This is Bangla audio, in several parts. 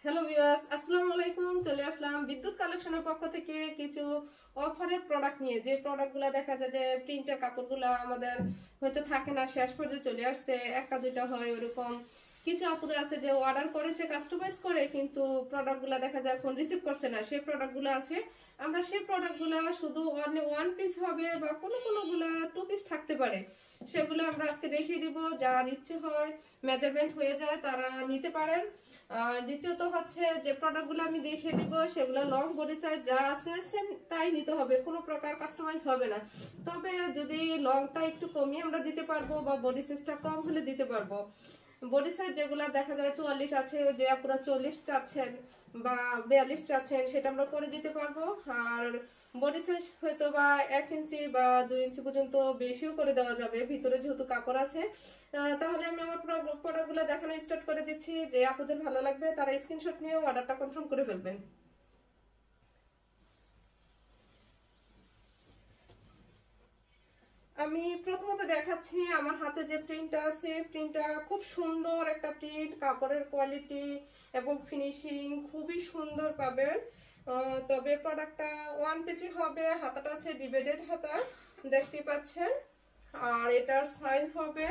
হ্যালো ভিউয়ার্স, আসসালামু আলাইকুম। চলে আসলাম বিদ্যুৎ কালেকশনের পক্ষ থেকে কিছু অফারের প্রোডাক্ট নিয়ে। যে প্রোডাক্টগুলো দেখা যায় যে প্রিন্টের কাপড়গুলো আমাদের হয়তো থাকে না, শেষ পর্যন্ত চলে আসছে, একটা দুইটা হয় ওরকম। কিছু আপুরা আছে যে অর্ডার করেছে কাস্টমাইজ করে, কিন্তু প্রোডাক্টগুলো দেখা যায় ফোন রিসিভ করছে না। সেই প্রোডাক্টগুলো আছে, আমরা সেই প্রোডাক্টগুলো শুধু ওয়ান পিস হবে বা কোনোগুলা টু পিস থাকতে পারে, সেগুলো আমরা আজকে দেখিয়ে দিব। যার ইচ্ছে হয় মেজারমেন্ট হয়ে যায় তারা নিতে পারেন। আর দ্বিতীয়ত হচ্ছে যে প্রোডাক্টগুলো আমি দেখিয়ে দিব সেগুলো লং বডি সাইজ যা আছে সেম তাই নিতে হবে, কোনো প্রকার কাস্টমাইজ হবে না। তবে যদি লংটা একটু কমিয়ে আমরা দিতে পারবো বা বডি সাইজটা কম হলে দিতে পারবো। বডি সাইজ যেগুলো দেখা যায় 44 আছে, যে আপনারা 40 চাচ্ছেন বা 42 চাচ্ছেন সেটা আমরা করে দিতে পারবো। আর বডি সাইজ হয়তো বা 1 ইঞ্চি বা 2 ইঞ্চি পর্যন্ত বেশিও করে দেওয়া যাবে, ভিতরে যেহেতু কাপড় আছে। তাহলে আমি আমার প্রোডাক্টগুলো দেখানো স্টার্ট করে দিচ্ছি। যে আপনাদের ভালো লাগবে তারা স্ক্রিনশট নিয়ে অর্ডারটা কনফার্ম করে ফেলবেন। আমি প্রথমত দেখাচ্ছি আমার হাতে যে প্রিন্টটা আছে, প্রিন্টটা খুব সুন্দর একটা প্রিন্ট, কাপড়ের কোয়ালিটি এবং ফিনিশিং খুবই সুন্দর পাবেন। তবে প্রোডাক্টটা ওয়ান পেজি হবে, হাতাটা আছে ডিভাইডেড হাতা দেখতে পাচ্ছেন। আর এটার সাইজ হবে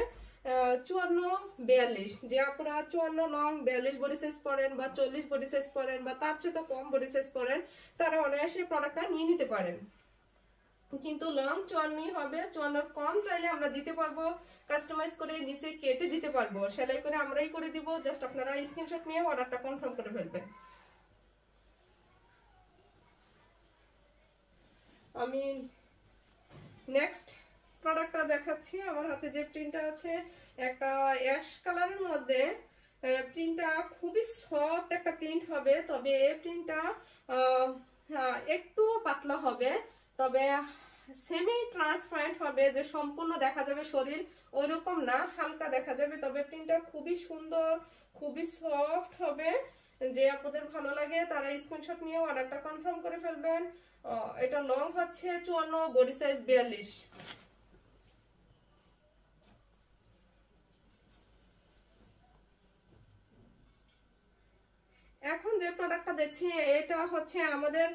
54-42। যে আপনারা 54 লং 42 বডি সাইজ পরেন বা 40 বডি সাইজ পরেন বা তার চেয়ে তো কম বডি সাইজ পরেন, তারা অনায়াসে প্রোডাক্টটা নিয়ে নিতে পারেন। কিন্তু লং 54 হবে, 54 কম চাইলে আমরা দিতে পারবো, কাস্টমাইজ করে নিচে কেটে দিতে পারবো, সেলাই করে আমরাই করে দিব। জাস্ট আপনারা স্ক্রিনশট নিয়ে অর্ডারটা কনফার্ম করে ফেলবেন। আমি নেক্সট প্রোডাক্টটা দেখাচ্ছি। আমার হাতে যে প্রিন্টটা আছে একটা অ্যাশ কালারের মধ্যে, প্রিন্টটা খুবই সফট একটা প্রিন্ট হবে। তবে এই প্রিন্টটা একটু পাতলা হবে, তবে সেমি ট্রান্সপারেন্ট হবে, যে সম্পূর্ণ দেখা যাবে শরীর ওইরকম না, হালকা দেখা যাবে। তবে প্রিন্টটা খুবই সুন্দর, খুবই সফট হবে। যে আপনাদের ভালো লাগে তারা স্ক্রিনশট নিয়ে অর্ডারটা কনফার্ম করে ফেলবেন। এটা লং হচ্ছে 54, বডি সাইজ 42। এখন যে প্রোডাক্টটা দেখছি এটা হচ্ছে আমাদের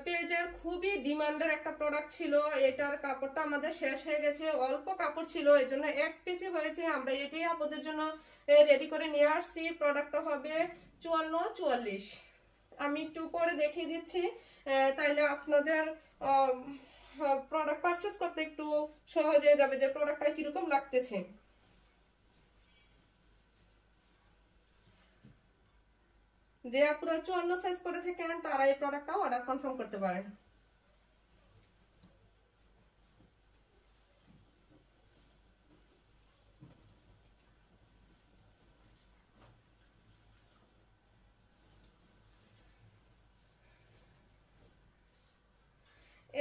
পেজের খুবই ডিমান্ডের একটা প্রোডাক্ট ছিল। এটার কাপড়টা আমাদের শেষ হয়ে গেছে, অল্প কাপড় ছিল, এই জন্য এক পিসই হয়েছে। আমরা এটাই আপনাদের জন্য রেডি করে নিয়ে আসছি। প্রোডাক্টটা হবে 54-44। আমি একটু পরে দেখিয়ে দিচ্ছি, তাইলে আপনাদের প্রোডাক্ট পারচেস করতে একটু সহজ হয়ে যাবে যে প্রোডাক্টটা কিরকম লাগতেছে। যে আপনারা 54 সাইজ করে থাকেন তারা এই প্রোডাক্টটা অর্ডার কনফার্ম করতে পারেন।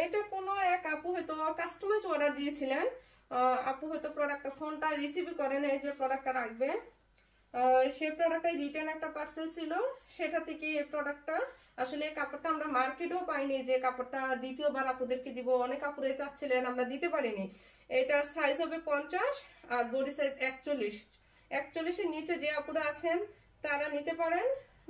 এটা কোনো এক আপু হয়তো কাস্টমাইজ অর্ডার দিয়েছিলেন, আপু হয়তো প্রোডাক্টটা ফোনটা রিসিভ করেন, এই যে প্রোডাক্টটা রাখবে। সেই প্রোডাক্টটাই রিটার্ন একটা পার্সেল ছিল, সেটা থেকে এই প্রোডাক্টটা আসলে কাপড়টা আমরা মার্কেটেও পাইনি, যে কাপড়টা দ্বিতীয়বার আপুদেরকে দিব। অনেক আপুরে চাচ্ছিলেন, আমরা দিতে পারিনি। এটার সাইজ হবে 50 আর বডি সাইজ 41। 41-এর নিচে যে আপুরা আছেন তারা নিতে পারেন।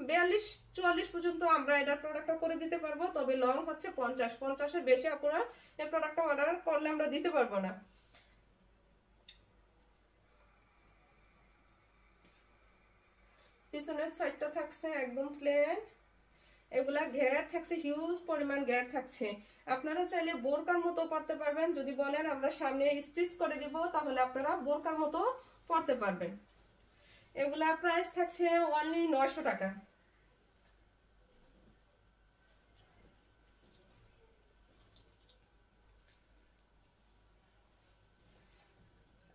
42-44 পর্যন্ত আমরা এটার প্রোডাক্টটা করে দিতে পারবো। তবে লং হচ্ছে 50-50-এর বেশি আপুরা এই প্রোডাক্টটা অর্ডার করলে আমরা দিতে পারবো না। পিছনের সাইডটা থাকছে একদম প্লেন, এগুলা ঘের থাকছে, হিউজ পরিমাণ ঘের থাকছে। আপনারা চাইলে বোরকার মতো পরতে পারবেন, যদি বলেন আমরা সামনে স্টিচ করে দিব তাহলে আপনারা বোরকার মতো পরতে পারবেন। এগুলা প্রাইস থাকছে অনলি 900 টাকা।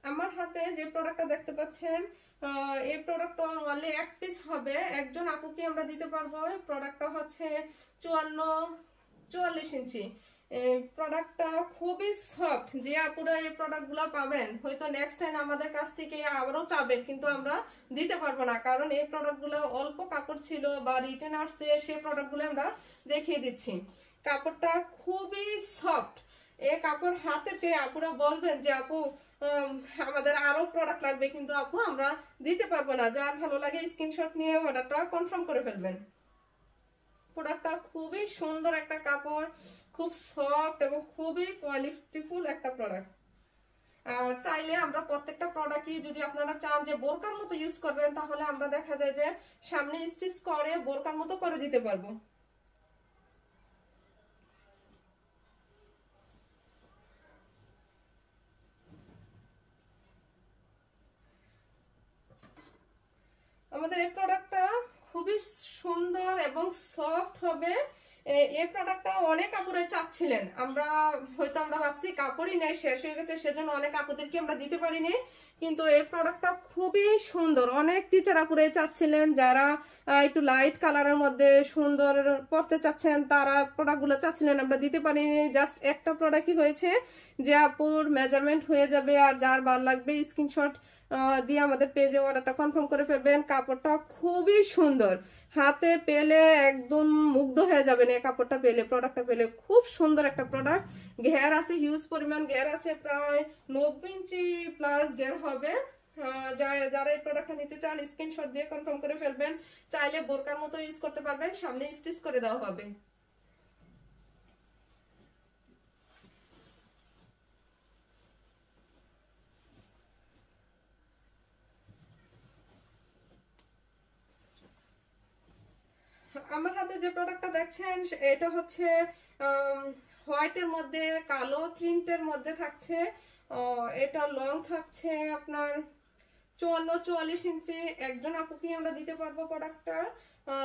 আমার হাতে যে প্রোডাক্টটা দেখতে পাচ্ছেন, এই প্রোডাক্টটা অনলি এক পিস হবে, একজন আপুকে আমরা দিতে পারবো। প্রোডাক্টটা হচ্ছে 54-44 ইঞ্চি। এই প্রোডাক্টটা খুবই সফট। যে আপুরা এই প্রোডাক্টগুলো পাবেন হয়তো নেক্সট টাইম আমাদের কাছ থেকে আবারও চাবেন, কিন্তু আমরা দিতে পারবো না, কারণ এই প্রোডাক্টগুলো অল্প কাপড় ছিল বা রিটার্ন আসছে, সেই প্রোডাক্টগুলো আমরা দেখিয়ে দিচ্ছি। কাপড়টা খুবই সফট, এই কাপড় হাতে পেয়ে আপুরা বলবেন যে আপু আমাদের আরো প্রোডাক্ট লাগবে, কিন্তু আপু আমরা দিতে পারবো না। যার ভালো লাগে স্ক্রিনশট নিয়ে অর্ডারটা কনফার্ম করে ফেলবেন। প্রোডাক্টটা খুবই সুন্দর একটা কাপড়, খুব সফট এবং খুবই কোয়ালিটিফুল একটা প্রোডাক্ট। আর চাইলে আমরা প্রত্যেকটা প্রোডাক্টই যদি আপনারা চান যে বোরকার মতো ইউজ করবেন, তাহলে আমরা দেখা যায় যে সামনে স্টিচ করে বোরকার মতো করে দিতে পারবো। আমাদের এই প্রোডাক্টটা খুবই সুন্দর এবং সফট হবে। এই প্রোডাক্টটা অনেক আপুরে চাচ্ছিলেন, আমরা ভাবছি কাপড়ই নেই, শেষ হয়ে গেছে, সেজন্য অনেক আপুদেরকে আমরা দিতে পারিনি। কিন্তু এই প্রোডাক্টটা খুবই সুন্দর, অনেক টিচার আপুরে চাচ্ছিলেন, যারা একটু লাইট কালারের মধ্যে সুন্দর পড়তে চাচ্ছেন, তারা প্রোডাক্টগুলো চাচ্ছিলেন, আমরা দিতে পারিনি। জাস্ট একটা প্রোডাক্টই হয়েছে, যে আপুর মেজারমেন্ট হয়ে যাবে, আর যার ভালো লাগবে স্ক্রিনশট দিয়ে আমাদের পেজে অর্ডারটা কনফার্ম করে ফেলবেন। কাপড়টা খুবই সুন্দর, হাতে পেলে একদম মুগ্ধ হয়ে যাবেন। এই কাপড়টা পেলে, প্রোডাক্টটা পেলে খুব সুন্দর একটা প্রোডাক্ট। ঘের আছে হিউজ পরিমাণ ঘের আছে, প্রায় 90 ইঞ্চি প্লাস ঘের হবে। যারা এই প্রোডাক্টটা নিতে চান স্ক্রিনশট দিয়ে কনফার্ম করে ফেলবেন। চাইলে বোরকার মতো ইউজ করতে পারবেন, সামনে স্টিচ করে দেওয়া হবে। আমার হাতে যে প্রোডাক্টটা দেখছেন এটা হচ্ছে হোয়াইটের মধ্যে কালো প্রিন্টের মধ্যে থাকছে। এটা লং থাকছে আপনার 54-44 ইঞ্চি। একজন আপুকে আমরা দিতে পারবো প্রোডাক্টটা।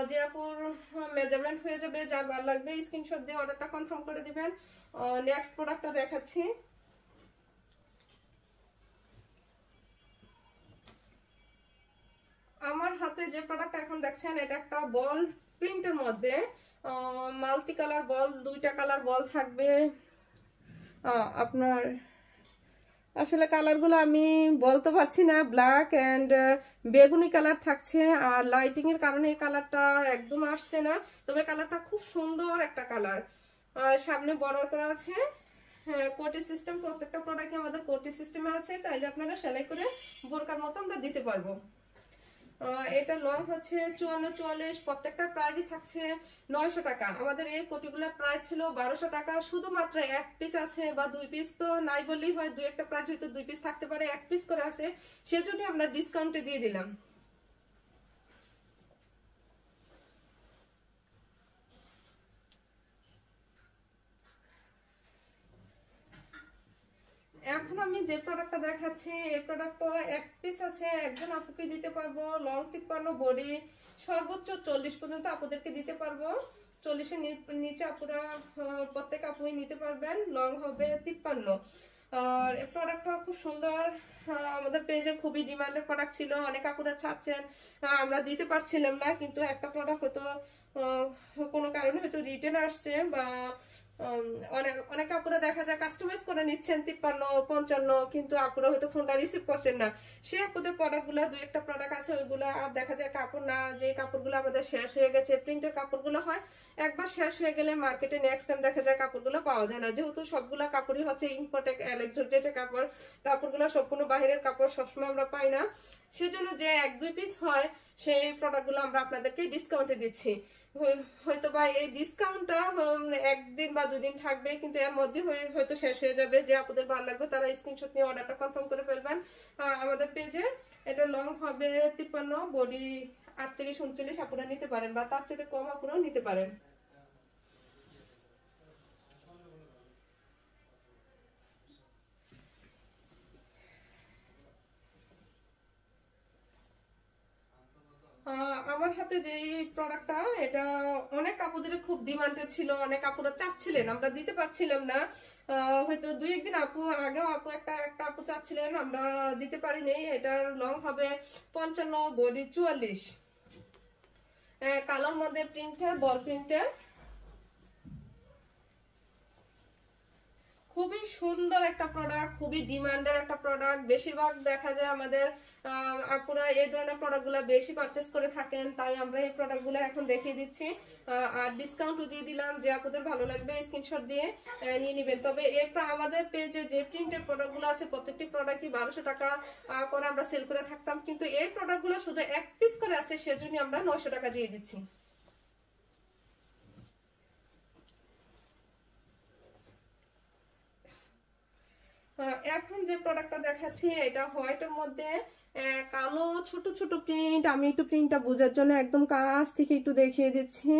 যে আপুর মেজারমেন্ট হয়ে যাবে, যার ভালো লাগবে স্ক্রিনশট দিয়ে অর্ডারটা কনফার্ম করে দিবেন। নেক্সট প্রোডাক্টটা দেখাচ্ছি। আমার হাতে যে প্রোডাক্টটা এখন দেখছেন এটা একটা বল প্রিন্টের মধ্যে, মাল্টি কালার বল, 2টা কালার বল থাকবে। আপনার আসলে কালারগুলো আমি বলতে পারছি না, ব্ল্যাক এন্ড বেগুনি কালার থাকছে। আর লাইটিং এর কারণে এই কালারটা একদম আসছে না, তবে কালারটা খুব সুন্দর একটা কালার। সামনে বর্ডার করা আছে, কোটি সিস্টেম। প্রত্যেকটা প্রোডাক্টে আমাদের কোটি সিস্টেমে আছে, চাইলে আপনারা সেলাই করে বোরকার মতো আমরা দিতে পারবো। এটা লং হচ্ছে 54-44, প্রত্যেকটা প্রাইসই থাকছে 900 টাকা। আমাদের এই কোটিগুলোর প্রাইস ছিল 1200 টাকা। শুধুমাত্র এক পিস আছে বা 2 পিস তো নাই বললেই হয়, 2-একটা প্রাইস হয়তো 2 পিস থাকতে পারে, 1 পিস করে আছে, সেজন্য আমরা ডিসকাউন্টে দিয়ে দিলাম। এখন আমি যে প্রোডাক্টটা দেখাচ্ছি এই প্রোডাক্টটা 1 পিস আছে, একজন আপুকে দিতে পারবো। লং 53, বডি সর্বোচ্চ 40 পর্যন্ত আপুদেরকে দিতে পারবো। 40-এর নিচে আপুরা প্রত্যেক আপুই নিতে পারবেন। লং হবে 53। আর এই প্রোডাক্টটা খুব সুন্দর, আমাদের পেজে খুবই ডিমান্ডেড প্রোডাক্ট ছিল, অনেক আপুরা চাচ্ছেন, আমরা দিতে পারছিলাম না। কিন্তু একটা প্রোডাক্ট হয়তো কোনো কারণে হয়তো রিটার্ন আসছে, বা অনেক অনেক আপুরা দেখা যায় কাস্টমাইজ করে নিচ্ছেন 53-55, কিন্তু আপুরা হয়তো ফোনটা রিসিভ করছেন না। সে আপুদের প্রোডাক্টগুলো 2-একটা প্রোডাক্ট আছে, ওইগুলো আর দেখা যায় কাপড় না, যে কাপড়গুলো আমাদের শেষ হয়ে গেছে, প্রিন্টের কাপড়গুলো হয় একবার শেষ হয়ে গেলে মার্কেটে নেক্সট টাইম দেখা যায় কাপড়গুলো পাওয়া যায় না। যেহেতু সবগুলা কাপড়ই হচ্ছে ইম্পোর্টেড এলেক্সোজেট কাপড়, কাপড়গুলো সম্পূর্ণ বাইরের কাপড়, সবসময় আমরা পাই না। সেজন্য যে 1-2 পিস হয় সেই প্রোডাক্টগুলো আমরা আপনাদেরকে ডিসকাউন্টে দিচ্ছি। হয়তো বা এই ডিসকাউন্টটা 1 দিন বা 2 দিন থাকবে, কিন্তু এর মধ্যে হয়তো শেষ হয়ে যাবে। যে আপনাদের ভালো লাগবে তারা স্ক্রিনশট নিয়ে অর্ডারটা কনফার্ম করে ফেলবেন আমাদের পেজে। এটা লং হবে 53, বডি 38-39 আপনারা নিতে পারেন, বা তার চেয়ে কম আপনারাও নিতে পারেন। আমার হাতে যে প্রোডাক্টটা, এটা অনেক আপুদের খুব ডিমান্ডেড ছিল, অনেক আপুরা চাচ্ছিলেন, আমরা দিতে পারছিলাম না। হয়তো 2-1 দিন আগেও একটা আপু চাচ্ছিলেন, আমরা দিতে পারিনি। এটার লং হবে 55, বডি 44, কালোর মধ্যে প্রিন্টার, বল প্রিন্টার। খুবই সুন্দর একটা প্রোডাক্ট, খুবই ডিমান্ডের একটা প্রোডাক্ট। বেশিরভাগ দেখা যায় আমাদের আপুরা এই ধরনের প্রোডাক্টগুলো বেশি পারচেস করে থাকেন, তাই আমরা এই প্রোডাক্টগুলো এখন দেখিয়ে দিচ্ছি। আর ডিসকাউন্টও দিয়ে দিলাম, যে আপুদের ভালো লাগবে স্ক্রিনশট দিয়ে নিয়ে নেবেন। তবে আমাদের পেজে যে প্রিন্টের প্রোডাক্টগুলো আছে প্রত্যেকটি প্রোডাক্টই 1200 টাকা করে আমরা সেল করে থাকতাম, কিন্তু এই প্রোডাক্টগুলো শুধু এক পিস করে আছে, সেজন্য আমরা 900 টাকা দিয়ে দিচ্ছি। এখন যে প্রোডাক্টটা দেখাচ্ছি এটা হোয়াইটের মধ্যে কালো ছোট ছোট প্রিন্ট। আমি একটু প্রিন্টটা বোঝার জন্য একদম কাছ থেকে একটু দেখিয়ে দিচ্ছি।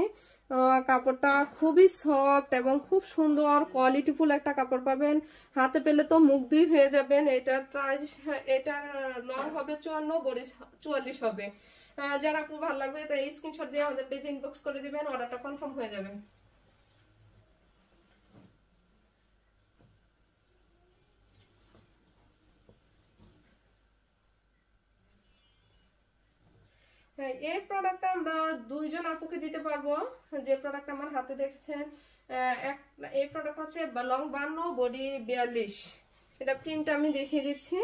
কাপড়টা খুবই সফট এবং খুব সুন্দর কোয়ালিটিফুল একটা কাপড় পাবেন। হাতে পেলে তো মুগ্ধই হয়ে যাবেন। এটার প্রাইস, এটার লং হবে 54, বডি 44 হবে। যারা খুব ভালো লাগবে তাই স্ক্রিনশট দিয়ে আমাদের পেজে ইনবক্স করে দিবেন, অর্ডারটা কনফার্ম হয়ে যাবে। হ্যাঁ, এই প্রোডাক্টটা আমরা দুইজন আপুকে দিতে পারবো। যে প্রোডাক্ট আমার হাতে দেখছেন, এই প্রোডাক্ট হচ্ছে লং 52, বডি 42। এটা প্রিন্ট আমি দেখিয়ে দিচ্ছি।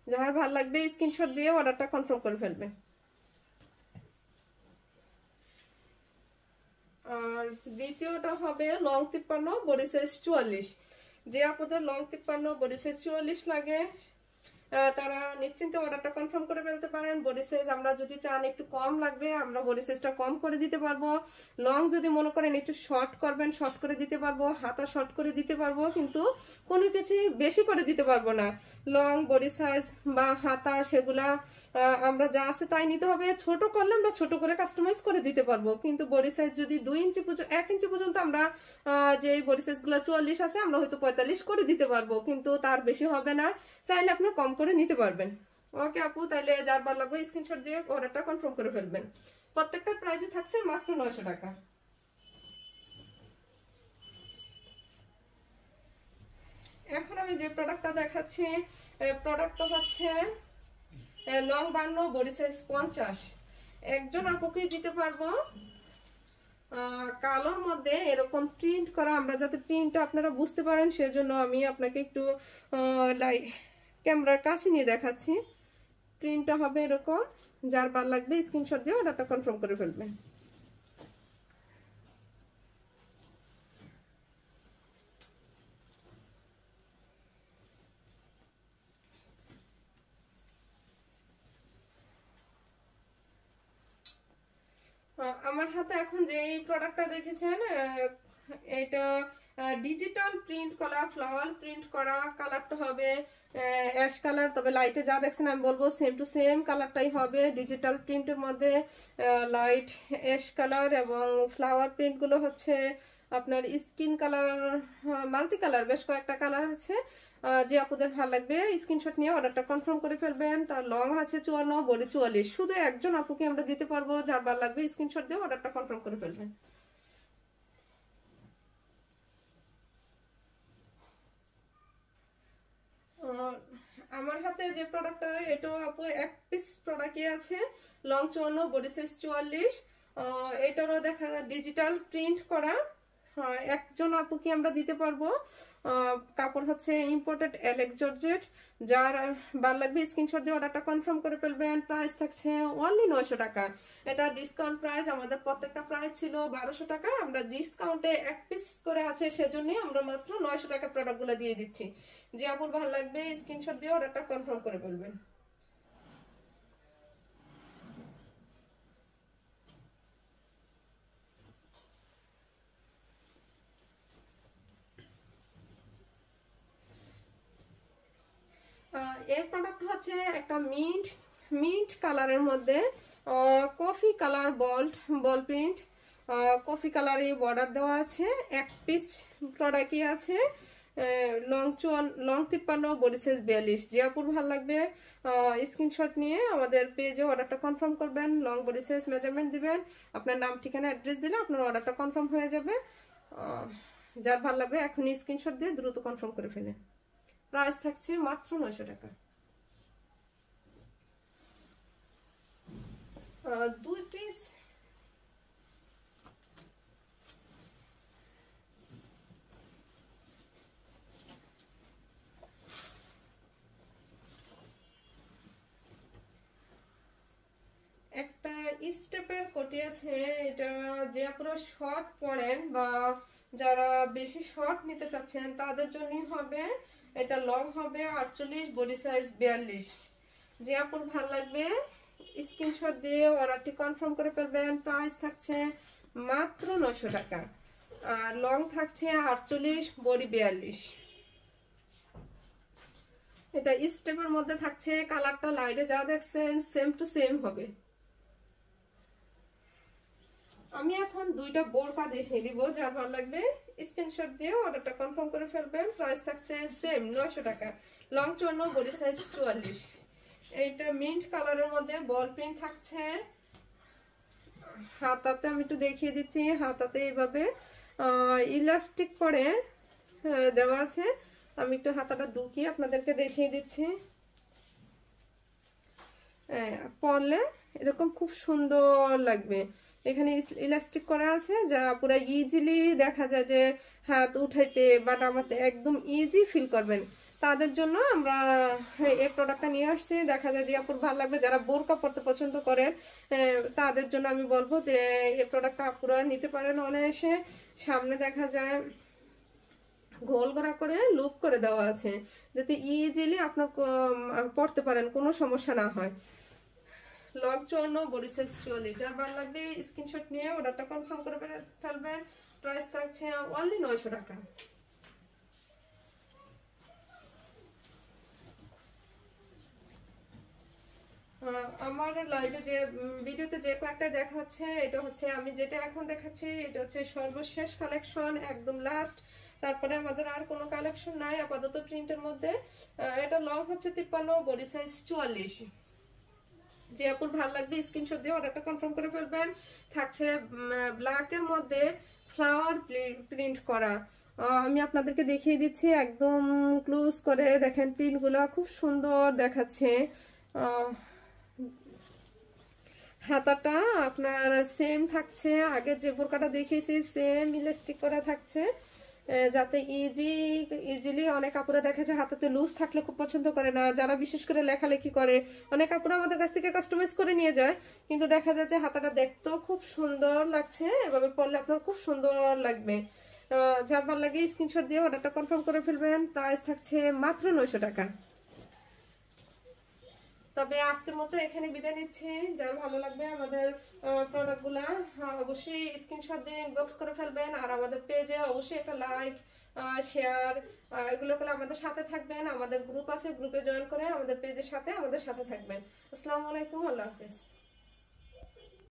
যার ভালো লাগবে স্ক্রিনশট দিয়ে অর্ডারটা কনফার্ম করে ফেলবেন। আর দ্বিতীয়টা হবে লং 53, বডি সাইজ 44। যে আপুদের লং 53, বডি সাইজ 44 লাগে তারা নিশ্চিন্তে অর্ডারটা কনফার্ম করে ফেলতে পারেন। বডি সাইজ আমরা যদি চান একটু কম লাগবে, আমরা বডি সাইজটা কম করে দিতে পারবো। লং যদি মনে করেন একটু শর্ট করবেন, শর্ট করে দিতে পারবো। হাতা শর্ট করে দিতে পারবো, কিন্তু কোনো কিছু বেশি করে দিতে পারবো না। লং বডি সাইজ বা হাতা সেগুলা আমরা যা আছে তাই নিতে হবে। ছোট করলে আমরা ছোট করে কাস্টমাইজ করে দিতে পারবো, কিন্তু বডি সাইজ যদি 2 ইঞ্চি পর্যন্ত 1 ইঞ্চি পর্যন্ত আমরা যে বডি সাইজ গুলো 44 আছে আমরা হয়তো 45 করে দিতে পারবো, কিন্তু তার বেশি হবে না। চাইলে আপনি কম করে নিতে পারবেন। ওকে আপু, তাহলে যার ভালো লাগবে স্ক্রিনশট দিয়ে অর্ডারটা কনফার্ম করে ফেলবেন। প্রত্যেকটা প্রাইসে থাকছে মাত্র 900 টাকা। এখন আমি যে প্রোডাক্টটা দেখাচ্ছি, প্রোডাক্টটা হচ্ছে লং 52, বডি সাইজ 50। একজন আপুকে দিতে পারবো। কালোর মধ্যে এরকম প্রিন্ট করা, আমরা যাতে প্রিন্টটা আপনারা বুঝতে পারেন সেজন্য আমি আপনাকে একটু ক্যামেরার কাছে নিয়ে দেখাচ্ছি। প্রিন্টটা হবে এরকম। যার ভালো লাগবে স্ক্রিনশট দিয়ে অর্ডারটা কনফার্ম করে ফেলবেন। আমার হাতে এখন যে এই প্রোডাক্টটা দেখেছেন, এটা ডিজিটাল প্রিন্ট করা, ফ্লাওয়ার প্রিন্ট করা। কালারটা হবে অ্যাশ কালার, তবে লাইটে যা দেখছেন আমি বলবো সেম টু সেম কালারটাই হবে। ডিজিটাল প্রিন্টের মধ্যে লাইট অ্যাশ কালার এবং ফ্লাওয়ার প্রিন্টগুলো হচ্ছে আপনার স্কিন কালার, মাল্টি কালার, বেশ কয়েকটা কালার আছে। যে আপুদের ভালো লাগবে স্ক্রিনশট নিয়ে অর্ডারটা কনফার্ম করে ফেলবেন। তার লং আছে 54, বডি 44। শুধু একজন আপুকে আমরা দিতে পারবো। যার ভালো লাগবে স্ক্রিনশট দিয়ে অর্ডারটা কনফার্ম করে ফেলবেন। আমার হাতে যে প্রোডাক্টটা, এটা আপু এক পিস প্রোডাক্টই আছে। Long 54, body size 44। এটারও দেখা ডিজিটাল প্রিন্ট করা। একজন আপুকে আমরা দিতে পারবো। কাপড় হচ্ছে ইম্পোর্টেড এলেক্স জর্জেট। যার ভালো লাগবে স্ক্রিনশট দিয়ে অর্ডারটা কনফার্ম করে ফেলবেন। প্রাইস থাকছে অনলি 900 টাকা। এটা ডিসকাউন্ট প্রাইস। আমাদের প্রত্যেকটা প্রাইস ছিল 1200 টাকা, আমরা ডিসকাউন্টে এক পিস করে আছে সেজন্যই আমরা মাত্র 900 টাকা প্রোডাক্টগুলো দিয়ে দিচ্ছি। যে আপুর ভালো লাগবে স্ক্রিনশট দিয়ে অর্ডারটা কনফার্ম করে ফেলবেন। এই প্রোডাক্ট হচ্ছে একটা মিন্ট কালারের মধ্যে কফি কালার বল প্রিন্ট, কফি কালারে বর্ডার দেওয়া আছে। এক পিস প্রোডাক্টই আছে। Long 53, body size 42। যে আপুর ভালো লাগবে স্ক্রিনশট নিয়ে আমাদের পেজে অর্ডারটা কনফার্ম করবেন। লং বডি সাইজ মেজারমেন্ট দিবেন, আপনার নাম ঠিকানা অ্যাড্রেস দিলে আপনার অর্ডারটা কনফার্ম হয়ে যাবে। যার ভালো লাগবে এখনই স্ক্রিনশট দিয়ে দ্রুত কনফার্ম করে ফেলেন। প্রাইস থাকছে মাত্র 900 টাকা। 2 পিস স্টেপের কোটি আছে। এটা যে আপনারা শর্ট পরেন বা যারা বেশি শর্ট নিতে চাচ্ছেন তাদের জন্যই হবে। এটা লং হবে 48, বডি সাইজ 42। যে আপনার ভালো লাগবে স্ক্রিনশট দিয়ে অর্ডারটি কনফার্ম করে ফেলবেন। প্রাইস থাকছে মাত্র 900 টাকা, আর লং থাকছে 48, বডি 42। এটা স্টেপের মধ্যে থাকছে। কালারটা লাইটে যা দেখছেন সেম টু সেম হবে। আমি এখন দুইটা বোরকা দেখিয়ে দিব, যার ভালো লাগবে স্ক্রিনশট দিয়ে অর্ডারটা কনফার্ম করে ফেলবেন। প্রাইস থাকছে সেম 900 টাকা, লং 54, বডি সাইজ 44। এইটা মিন্ট কালারের মধ্যে বল প্রিন্ট থাকছে। হাতাতে আমি একটু দেখিয়ে দিচ্ছি। হাতাতে এইভাবে ইলাস্টিক করে দেওয়া আছে। আমি একটু হাতাটা ঢুকিয়ে আপনাদেরকে দেখিয়ে দিচ্ছি। পরলে এরকম খুব সুন্দর লাগবে। এখানে ইলাস্টিক করা আছে, যা পুরো ইজিলি দেখা যায় যে হাত উঠাইতে বা নামাতে একদম ইজি ফিল করবেন। তাদের জন্য আমরা এই প্রোডাক্টটা নিয়ে আসছি। দেখা যায় যে আপুর ভালো লাগবে। যারা বোরকা পরতে পছন্দ করেন তাদের জন্য আমি বলবো যে এই প্রোডাক্টটা আপুরা নিতে পারেন অনায়াসে। সামনে দেখা যায় গোল করা করে লুপ করে দেওয়া আছে, যাতে ইজিলি আপনার পড়তে পারেন, কোনো সমস্যা না হয়। Long 54, body size 44। যার ভালো লাগবে স্ক্রিনশট নিয়ে অর্ডারটা কনফার্ম করে ফেলবেন। প্রাইস থাকছে অনলি 900 টাকা। আমার লাইভে যে ভিডিওতে যে কয়েকটা দেখা হচ্ছে, এটা হচ্ছে আমি যেটা এখন দেখাচ্ছি, এটা হচ্ছে সর্বশেষ কালেকশন, একদম লাস্ট। তারপরে আমাদের আর কোনো কালেকশন নাই আপাতত প্রিন্টের মধ্যে। এটা লং হচ্ছে 53, বডি সাইজ 44। যে আপুর ভালো লাগবে স্ক্রিনশট দিয়ে অর্ডারটা কনফার্ম করে ফেলবেন। থাকছে ব্ল্যাকের মধ্যে ফ্লাওয়ার প্রিন্ট করা। আমি আপনাদেরকে দেখিয়ে দিচ্ছি একদম ক্লোজ করে। দেখেন প্রিন্টগুলো খুব সুন্দর দেখাচ্ছে। হাতাটা আপনার সেম থাকছে, আগের যে বোরকাটা দেখিয়েছি সেম ইলাস্টিক করা থাকছে, যাতে ইজিলি অনেক কাপড়ে দেখা যায় হাতাতে লুজ থাকলে খুব পছন্দ করে না। যারা বিশেষ করে লেখালেখি করে, অনেক কাপড় আমাদের কাছ থেকে কাস্টমাইজ করে নিয়ে যায়, কিন্তু দেখা যায় যে হাতাটা দেখতেও খুব সুন্দর লাগছে। এভাবে পরলে আপনার খুব সুন্দর লাগবে। যার ভালো লাগে স্ক্রিনশট দিয়ে অর্ডারটা কনফার্ম করে ফেলবেন। প্রাইস থাকছে মাত্র 900 টাকা। তবে আজকের মতো এখানে বিদায় নিচ্ছি। যার ভালো লাগবে আমাদের প্রোডাক্টগুলা অবশ্যই স্ক্রিনশট দিয়ে ইনবক্স করে ফেলবেন। আর আমাদের পেজে অবশ্যই একটা লাইক, শেয়ার এগুলো করলে আমাদের সাথে থাকবেন। আমাদের গ্রুপ আছে, গ্রুপে জয়েন করে আমাদের পেজের সাথে আমাদের সাথে থাকবেন। আসসালামু আলাইকুম, আল্লাহ হাফেজ।